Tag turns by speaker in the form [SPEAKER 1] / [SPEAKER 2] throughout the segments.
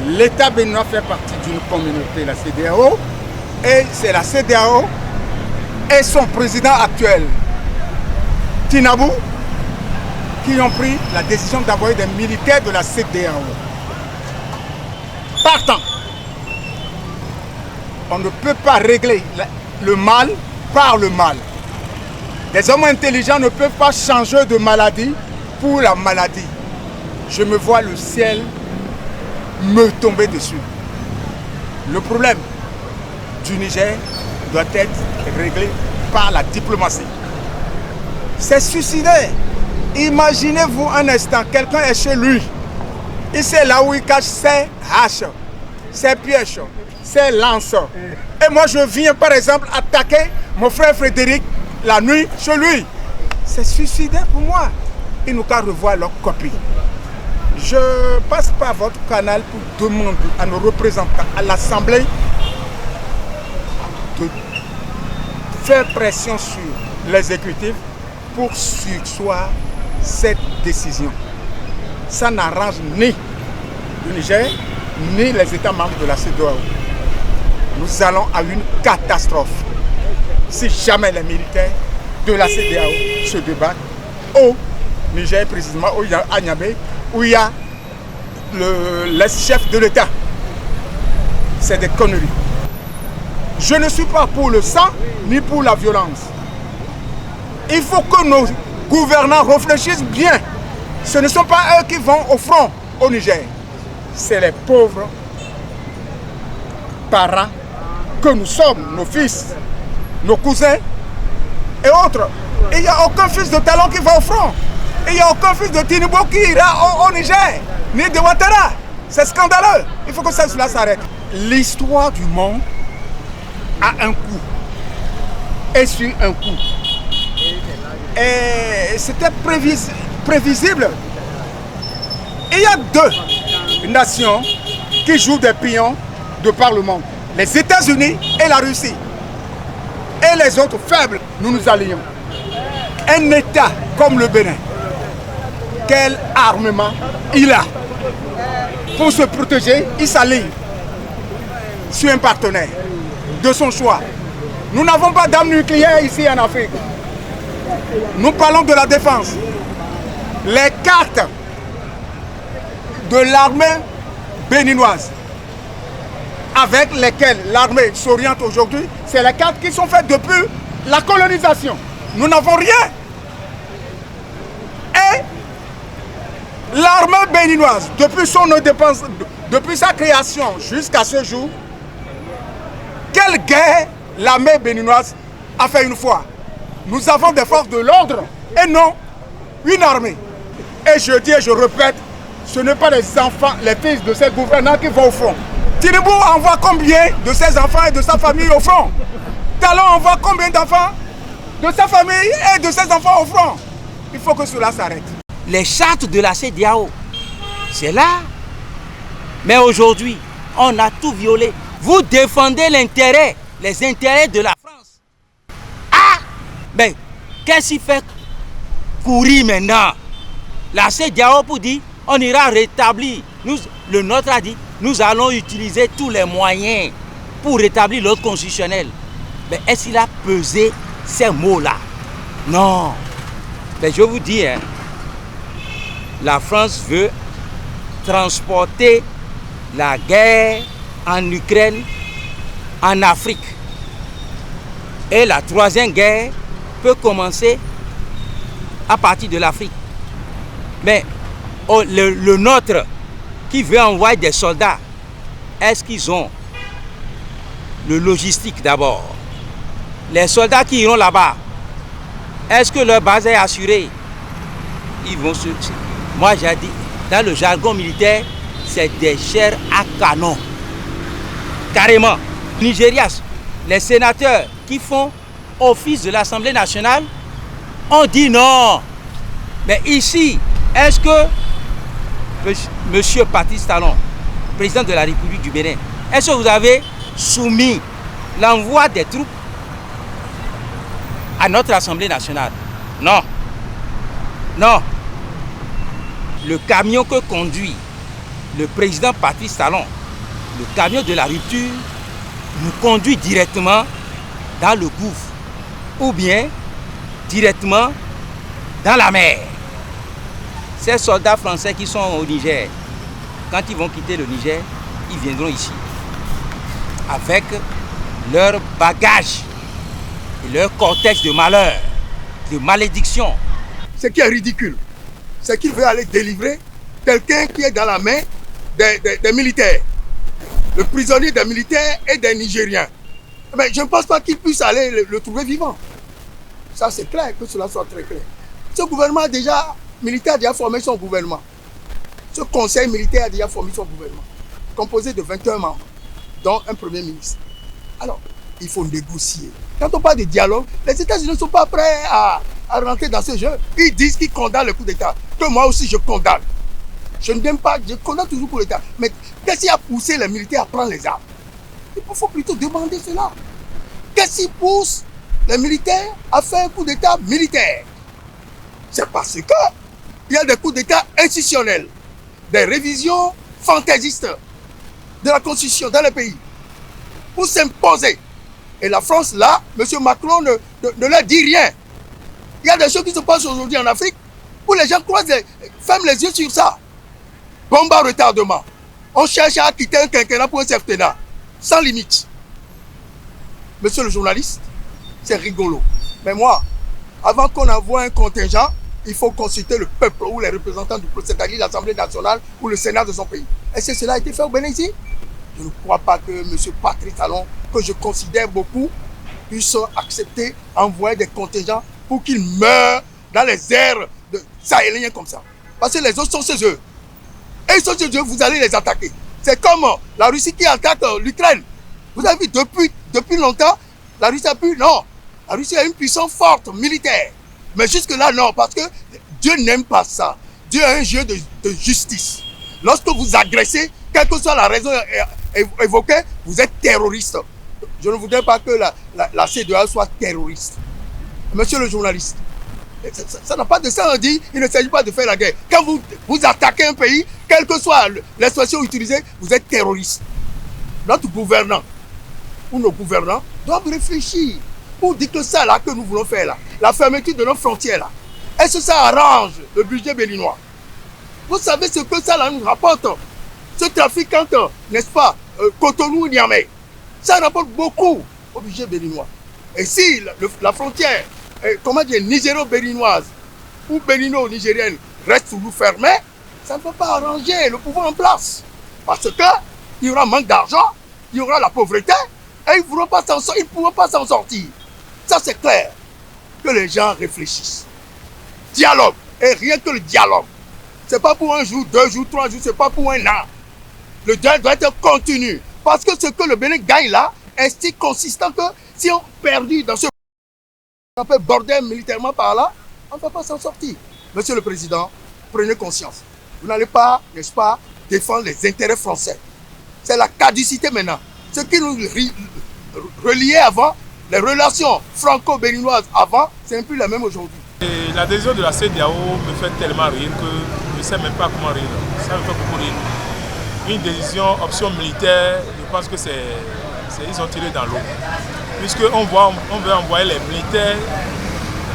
[SPEAKER 1] l'État béninois fait partie d'une communauté, la CEDEAO, et c'est la CEDEAO et son président actuel, Tinabou, qui ont pris la décision d'envoyer des militaires de la CEDEAO. Partant, on ne peut pas régler le mal par le mal. Les hommes intelligents ne peuvent pas changer de maladie pour la maladie. Je me vois le ciel me tomber dessus. Le problème du Niger doit être réglé par la diplomatie. C'est suicidaire. Imaginez-vous un instant, quelqu'un est chez lui. Il sait là où il cache ses haches, ses pièges, ses lances. Et moi je viens par exemple attaquer mon frère Frédéric la nuit chez lui. C'est suicidaire pour moi. Ils n'ont qu'à revoir leur copie. Je passe par votre canal pour demander à nos représentants à l'Assemblée de faire pression sur l'exécutif pour surseoir cette décision. Ça n'arrange ni le Niger, ni les États membres de la CEDEAO. Nous allons à une catastrophe si jamais les militaires de la CEDEAO se débattent au Niger, précisément à Niamey, où il y a le chef de l'État. C'est des conneries. Je ne suis pas pour le sang ni pour la violence. Il faut que nos gouvernants réfléchissent bien. Ce ne sont pas eux qui vont au front au Niger. C'est les pauvres parents que nous sommes, nos fils, nos cousins et autres. Il n'y a aucun fils de talent qui va au front. Il n'y a aucun fils de Tinubu qui ira au Niger, ni de Ouattara. C'est scandaleux. Il faut que cela s'arrête. L'histoire du monde a un coup. Et sur un coup. Et c'était prévisible. Il y a deux nations qui jouent des pions de par le monde. Les États-Unis et la Russie. Et les autres faibles, nous nous allions. Un État comme le Bénin, quel armement il a? Pour se protéger, il s'allie sur un partenaire de son choix. Nous n'avons pas d'armes nucléaires ici en Afrique. Nous parlons de la défense. Les cartes de l'armée béninoise avec lesquelles l'armée s'oriente aujourd'hui, c'est les cartes qui sont faites depuis la colonisation. Nous n'avons rien. Et l'armée béninoise, depuis son indépendance, depuis sa création jusqu'à ce jour, quelle guerre l'armée béninoise a fait une fois? Nous avons des forces de l'ordre et non une armée. Et je dis et je répète, ce n'est pas les enfants, les fils de ces gouvernants qui vont au front. Tinubu envoie combien de ses enfants et de sa famille au front? Talon envoie combien d'enfants de sa famille et de ses enfants au front? Il faut que cela s'arrête.
[SPEAKER 2] Les chartes de la CEDEAO, c'est là. Mais aujourd'hui, on a tout violé. Vous défendez les intérêts de la France. Ah! Mais qu'est-ce qu'il fait courir maintenant? La CEDEAO pour dire, on ira rétablir. Le nôtre a dit, nous allons utiliser tous les moyens pour rétablir l'ordre constitutionnel. Mais est-ce qu'il a pesé ces mots-là? Non. Mais je vous dis, hein, la France veut transporter la guerre en Ukraine, en Afrique. Et la troisième guerre peut commencer à partir de l'Afrique. Mais le nôtre qui veut envoyer des soldats, est-ce qu'ils ont le logistique d'abord? Les soldats qui iront là-bas, est-ce que leur base est assurée? Ils vont se... Moi j'ai dit, dans le jargon militaire, c'est des chairs à canon. Carrément. Nigeria, les sénateurs qui font office de l'Assemblée nationale ont dit non. Mais ici, est-ce que Monsieur Patrice Talon, président de la République du Bénin, est-ce que vous avez soumis l'envoi des troupes à notre Assemblée nationale? Non. Non. Le camion que conduit le président Patrice Talon, le camion de la rupture, nous conduit directement dans le gouffre ou bien directement dans la mer. Ces soldats français qui sont au Niger, quand ils vont quitter le Niger, ils viendront ici avec leur bagage et leur cortège de malheur, de malédiction.
[SPEAKER 3] Ce qui est ridicule, c'est qu'il veut aller délivrer quelqu'un qui est dans la main des militaires, le prisonnier des militaires et des Nigériens. Mais je ne pense pas qu'il puisse aller le trouver vivant. Ça, c'est clair, que cela soit très clair. Ce gouvernement militaire a déjà formé son gouvernement. Ce conseil militaire a déjà formé son gouvernement, composé de 21 membres, dont un premier ministre. Alors, il faut négocier. Quand on parle de dialogue, les États-Unis ne sont pas prêts à rentrer dans ce jeu. Ils disent qu'ils condamnent le coup d'État. Que moi aussi, je condamne. Je ne n'aime pas, je condamne toujours pour l'État. Mais qu'est-ce qui a poussé les militaires à prendre les armes? Il faut plutôt demander cela. Qu'est-ce qui pousse les militaires à faire un coup d'État militaire? C'est parce qu'il y a des coups d'État institutionnels, des révisions fantaisistes de la Constitution dans le pays pour s'imposer. Et la France, là, M. Macron ne leur dit rien. Il y a des choses qui se passent aujourd'hui en Afrique où les gens ferment les yeux sur ça. Bombe à retardement. On cherche à quitter un quinquennat pour un septennat, sans limite. Monsieur le journaliste, c'est rigolo. Mais moi, avant qu'on envoie un contingent, il faut consulter le peuple ou les représentants du peuple, c'est-à-dire l'Assemblée nationale ou le Sénat de son pays. Est-ce que cela a été fait au Bénin ici? Je ne crois pas que M. Patrice Talon, que je considère beaucoup, puisse accepter envoyer des contingents pour qu'ils meurent dans les airs sahéliens comme ça. Parce que les autres sont chez eux. Et ils sont chez eux, vous allez les attaquer. C'est comme la Russie qui attaque l'Ukraine. Vous avez vu, depuis longtemps, la Russie a pu... Non, la Russie a une puissance forte, militaire. Mais jusque-là, non, parce que Dieu n'aime pas ça. Dieu a un jeu de justice. Lorsque vous agressez, quelle que soit la raison évoquée, vous êtes terroriste. Je ne voudrais pas que la CEDEAO soit terroriste. Monsieur le journaliste, ça n'a pas de sens à dire, il ne s'agit pas de faire la guerre. Quand vous attaquez un pays, quelle que soit l'expression utilisée, vous êtes terroriste. Notre gouvernant ou nos gouvernants doivent réfléchir pour dire que ça là que nous voulons faire là, la fermeture de nos frontières là, est-ce que ça arrange le budget béninois? Vous savez ce que ça là nous rapporte? Ce trafic entre, n'est-ce pas, Cotonou, Niamey, ça rapporte beaucoup au budget béninois. Et si la frontière, comment dire, nigéro-béninoise ou bénino-nigérienne reste sous nous fermée, ça ne peut pas arranger le pouvoir en place. Parce qu'il y aura manque d'argent, il y aura la pauvreté, et ils ne pourront pas s'en sortir. Ça c'est clair. Que les gens réfléchissent. Dialogue, et rien que le dialogue. Ce n'est pas pour un jour, 2 jours, 3 jours, ce n'est pas pour un an. Le dialogue doit être continu. Parce que ce que le Bénin gagne là est si consistant que si on perdit dans ce bordel militairement par là, on ne peut pas s'en sortir. Monsieur le Président, prenez conscience. Vous n'allez pas, n'est-ce pas, défendre les intérêts français. C'est la caducité maintenant. Ce qui nous reliait avant, les relations franco-béninoises avant, c'est un peu la même aujourd'hui.
[SPEAKER 4] La décision de la CEDEAO me fait tellement rire que je ne sais même pas comment rire. Ça me fait beaucoup rire. Une décision option militaire, je pense que ils ont tiré dans l'eau. Puisqu'on veut envoyer les militaires,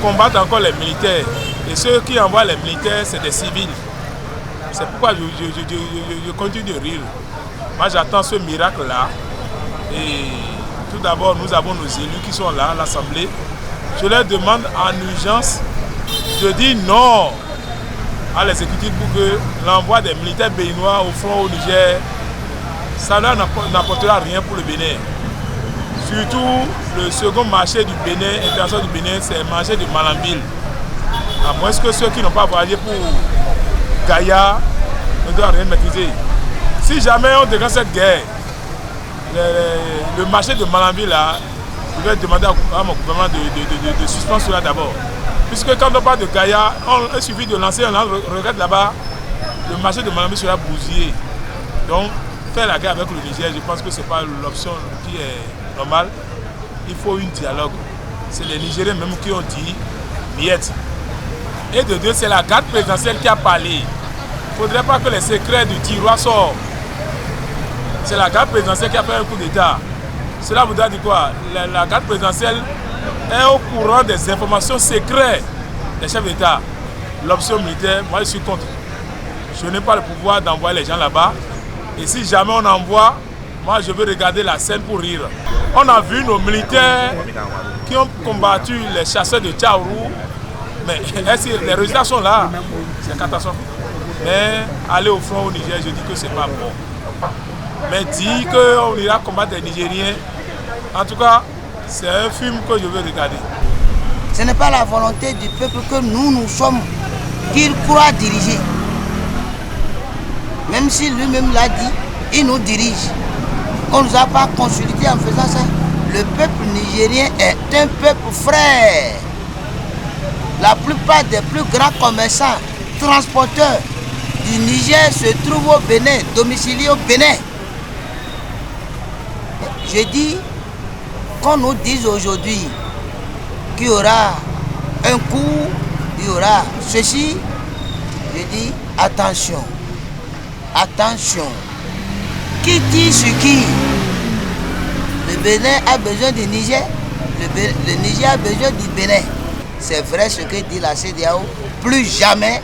[SPEAKER 4] combattre encore les militaires. Et ceux qui envoient les militaires, c'est des civils. C'est pourquoi je continue de rire. Moi, j'attends ce miracle-là. Et tout d'abord, nous avons nos élus qui sont là à l'Assemblée. Je leur demande en urgence de dire non à l'exécutif pour que l'envoi des militaires béninois au front au Niger, ça n'apportera rien pour le Bénin. Surtout le second marché du Bénin, international du Bénin, c'est le marché de Malamville. À moins que ceux qui n'ont pas voyagé pour Gaïa ne doivent rien maîtriser. Si jamais on déclenche cette guerre, le marché de Malamville, là, je vais demander à mon gouvernement de suspendre cela d'abord. Puisque quand on parle de Gaïa, il suffit de lancer un regard là-bas, le marché de Malamville sera bousillé. Donc, faire la guerre avec le Niger, je pense que ce n'est pas l'option qui est normale. Il faut un dialogue. C'est les Nigériens même qui ont dit miette. Et de deux, c'est la garde présidentielle qui a parlé. ne faudrait pas que les secrets du tiroir sortent. C'est la garde présidentielle qui a fait un coup d'État. Cela voudrait dire quoi? La garde présidentielle est au courant des informations secrètes des chefs d'État. L'option militaire, moi je suis contre. Je n'ai pas le pouvoir d'envoyer les gens là-bas. Et si jamais on envoie, moi je veux regarder la scène pour rire. On a vu nos militaires qui ont combattu les chasseurs de Tchaourou. Mais les résultats sont là. C'est catastrophique. Mais aller au front au Niger, je dis que c'est pas bon. Mais dire qu'on ira combattre les Nigériens, en tout cas, c'est un film que je veux regarder.
[SPEAKER 5] Ce n'est pas la volonté du peuple que nous sommes, qu'il croit diriger. Même si lui-même l'a dit, il nous dirige. On ne nous a pas consulté en faisant ça. Le peuple nigérien est un peuple frère. La plupart des plus grands commerçants, transporteurs du Niger se trouvent au Bénin, domiciliés au Bénin. Je dis, qu'on nous dise aujourd'hui qu'il y aura un coup, il y aura ceci, je dis attention, attention. Qui tire sur qui? Le Bénin a besoin du Niger, le Niger a besoin du Bénin. C'est vrai ce que dit la CEDEAO, plus jamais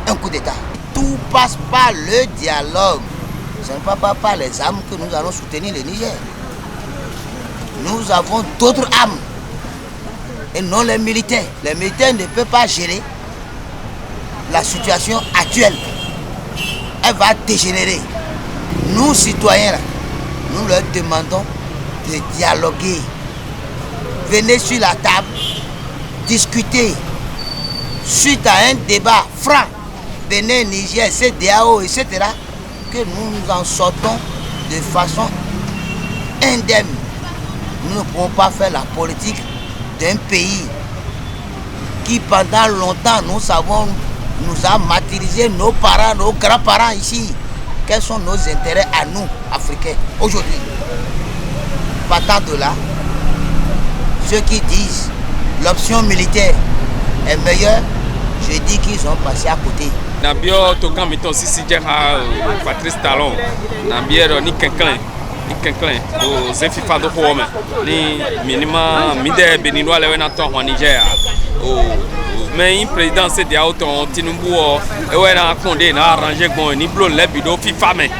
[SPEAKER 5] un coup d'État. Tout passe par le dialogue. Ce n'est pas par les armes que nous allons soutenir le Niger. Nous avons d'autres armes et non les militaires. Les militaires ne peuvent pas gérer la situation actuelle. Elle va dégénérer. Nous, citoyens, là, nous leur demandons de dialoguer. Venez sur la table, discuter suite à un débat franc, Bénin, Niger, CEDEAO, etc., que nous nous en sortons de façon indemne. Nous ne pouvons pas faire la politique d'un pays qui pendant longtemps, nous savons, nous a martyrisé nos parents, nos grands-parents ici. Quels sont nos intérêts à nous, Africains, aujourd'hui? Partant de là, ceux qui disent l'option militaire est meilleure, je dis qu'ils ont passé à côté.
[SPEAKER 6] Nabio tokan mito sisi jera Patrice Talon nabiero ni kenklen do zefifa do home ni minima mide beninois lewe na to Niger o mais président c'est dia auton Tinubu e we na konde na arranger bon ni blon le bido FIFA me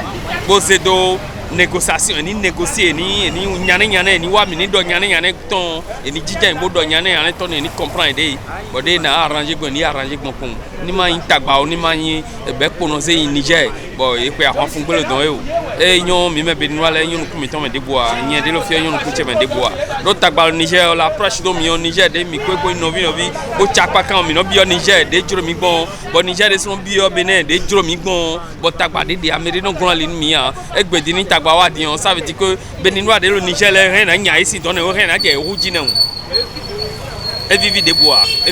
[SPEAKER 6] bo se do négociation ni négocier ni nyane ni wa mini do nyane ton ni jija bo do nyane ton ni comprendre de bo de na arranger bon ni arranger bon pon ni ma intagba ni ma yin be prononcer in Niger bo e pe a fun gbelo don e nyon mi me be ni wala nyon ku mi ton me de boa nyen de lo fi nyon ku che me de boa do tagba Niger la approche do mi on Niger de mi ko novi o chakpa kan mi no bi o Niger de juro mi bon bo Niger de so bi o Benin de juro mi bon bo tagba de amere no grand lin mi a egbedi ni ça veut dire que Béninois de le Niger rien n'a rien ici donne rien à dire rougi non et vivi de bois et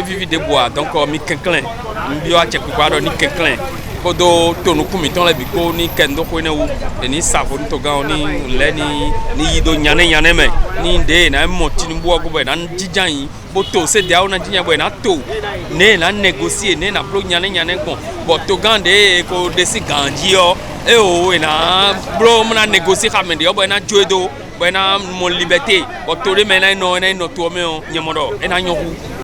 [SPEAKER 6] vivi de bois donc mi kenklen bio a check quoi do ni kenklen ko do tonu kumi ton la biko ni kendo ko ne wu ni savo to ga ni le ni yido nyane me ni de na mo Tinubu go be na jijan bo to se dia na jinya bo na to ne na négocier ne na blo nyane kon bo to gande ko desi ganjio e o na bro mo na négocier ka me de bo na joedo bo na mon liberté bo to de me na no to me nyamodo e na nyoku